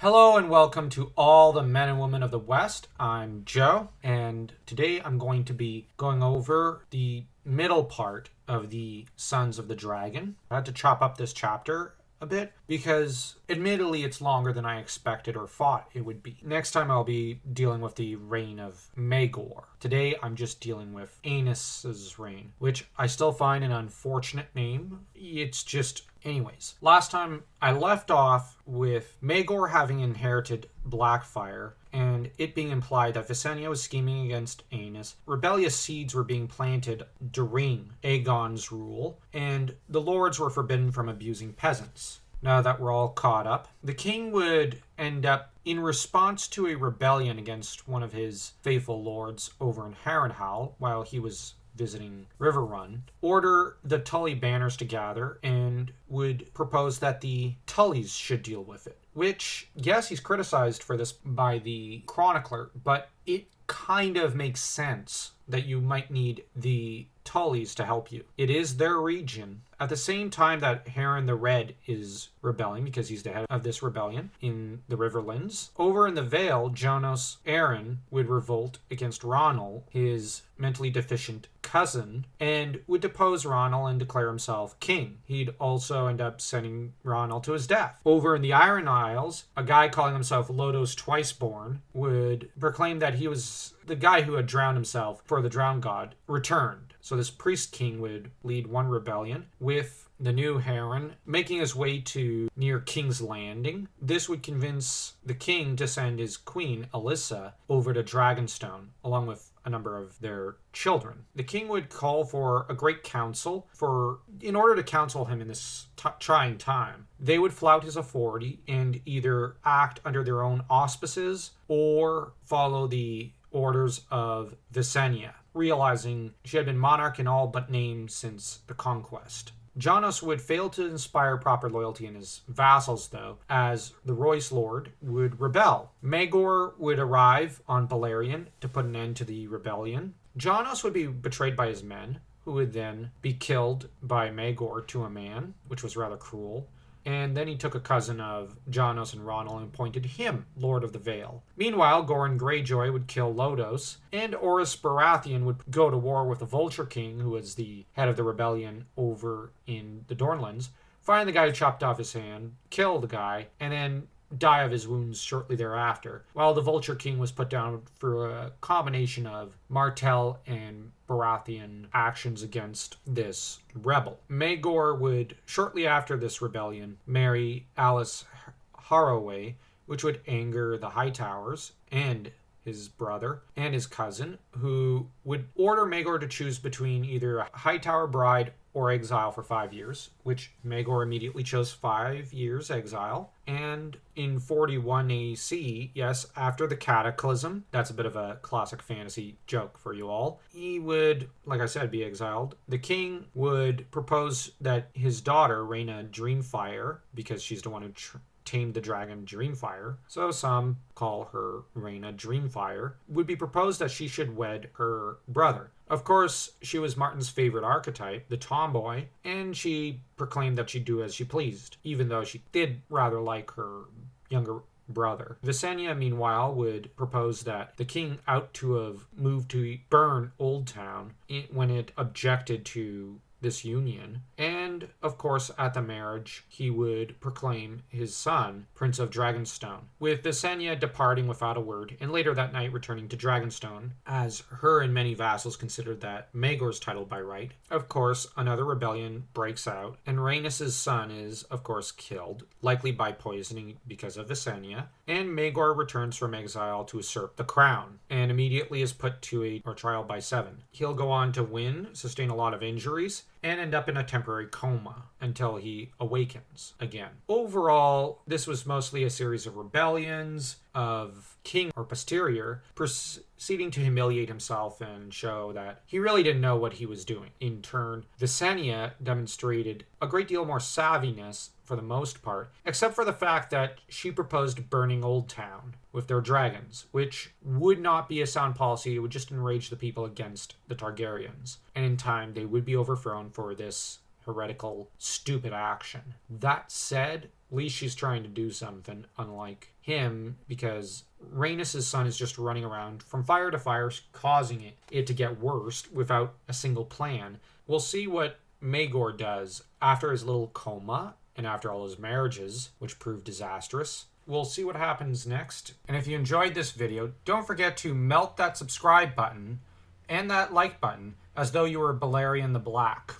Hello and welcome to all the men and women of the West. I'm Joe, and today I'm going to be going over the middle part of the Sons of the Dragon. I had to chop up this chapter a bit because admittedly it's longer than I expected or thought it would be. Next time I'll be dealing with the reign of Maegor. Today I'm just dealing with Aenys' reign, which I still find an unfortunate name. It's just... Anyways, last time I left off with Maegor having inherited Blackfire and it being implied that Visenya was scheming against Aenys. Rebellious seeds were being planted during Aegon's rule, and the lords were forbidden from abusing peasants. Now that we're all caught up, the king would end up, in response to a rebellion against one of his faithful lords over in Harrenhal while he was visiting Riverrun, order the Tully banners to gather and would propose that the Tullys should deal with it. Which, yes, he's criticized for this by the chronicler, but it kind of makes sense that you might need the Tullys to help you. It is their region. At the same time that Harren the Red is rebelling, because he's the head of this rebellion in the Riverlands, over in the Vale, Janos Arryn would revolt against Ronal, his mentally deficient cousin, and would depose Ronal and declare himself king. He'd also end up sending Ronal to his death. Over in the Iron Isles, a guy calling himself Lodos Twiceborn would proclaim that he was the guy who had drowned himself for the drowned god returned. So this priest king would lead one rebellion with the new Harren making his way to near King's Landing. This would convince the king to send his queen, Alyssa, over to Dragonstone, along with a number of their children. The king would call for a great council in order to counsel him in this trying time. They would flout his authority and either act under their own auspices or follow the orders of Visenya, realizing she had been monarch in all but name since the conquest. Janos would fail to inspire proper loyalty in his vassals, though, as the Royce Lord would rebel. Maegor would arrive on Balerion to put an end to the rebellion. Janos would be betrayed by his men, who would then be killed by Maegor to a man, which was rather cruel. And then he took a cousin of Janos and Ronal and appointed him Lord of the Vale. Meanwhile, Goran Greyjoy would kill Lodos, and Orys Baratheon would go to war with the Vulture King, who was the head of the rebellion over in the Dornlands, find the guy who chopped off his hand, kill the guy, and then die of his wounds shortly thereafter, while the Vulture King was put down for a combination of Martell and Baratheon actions against this rebel. Maegor would, shortly after this rebellion, marry Alice Haraway, which would anger the Hightowers and his brother and his cousin, who would order Maegor to choose between either a Hightower bride or exile for 5 years, which Maegor immediately chose 5 years exile. And in 41 AC, yes, after the Cataclysm, that's a bit of a classic fantasy joke for you all, he would, like I said, be exiled. The king would propose that his daughter, Rhaena Dreamfire, because she's the one who tamed the dragon Dreamfire, so some call her Rhaena Dreamfire, would be proposed that she should wed her brother. Of course, she was Martin's favorite archetype, the tomboy, and she proclaimed that she'd do as she pleased, even though she did rather like her younger brother. Visenya, meanwhile, would propose that the king ought to have moved to burn Old Town when it objected to this union. And, of course, at the marriage, he would proclaim his son Prince of Dragonstone, with Visenya departing without a word, and later that night returning to Dragonstone, as her and many vassals considered that Maegor's title by right. Of course, another rebellion breaks out, and Rhaenys' son is, of course, killed, likely by poisoning because of Visenya, and Maegor returns from exile to usurp the crown, and immediately is put to a trial by 7. He'll go on to win, sustain a lot of injuries, and end up in a temporary coma until he awakens again. Overall, this was mostly a series of rebellions of King or posterior proceeding to humiliate himself and show that he really didn't know what he was doing. In turn, Visenya demonstrated a great deal more savviness for the most part, except for the fact that she proposed burning Old Town with their dragons, which would not be a sound policy. It would just enrage the people against the Targaryens. And in time, they would be overthrown for this heretical, stupid action. That said, at least she's trying to do something, unlike him, because Rhaenys' son is just running around from fire to fire, causing it to get worse without a single plan. We'll see what Maegor does after his little coma and after all his marriages, which proved disastrous. We'll see what happens next. And if you enjoyed this video, don't forget to melt that subscribe button and that like button as though you were Balerion the Black.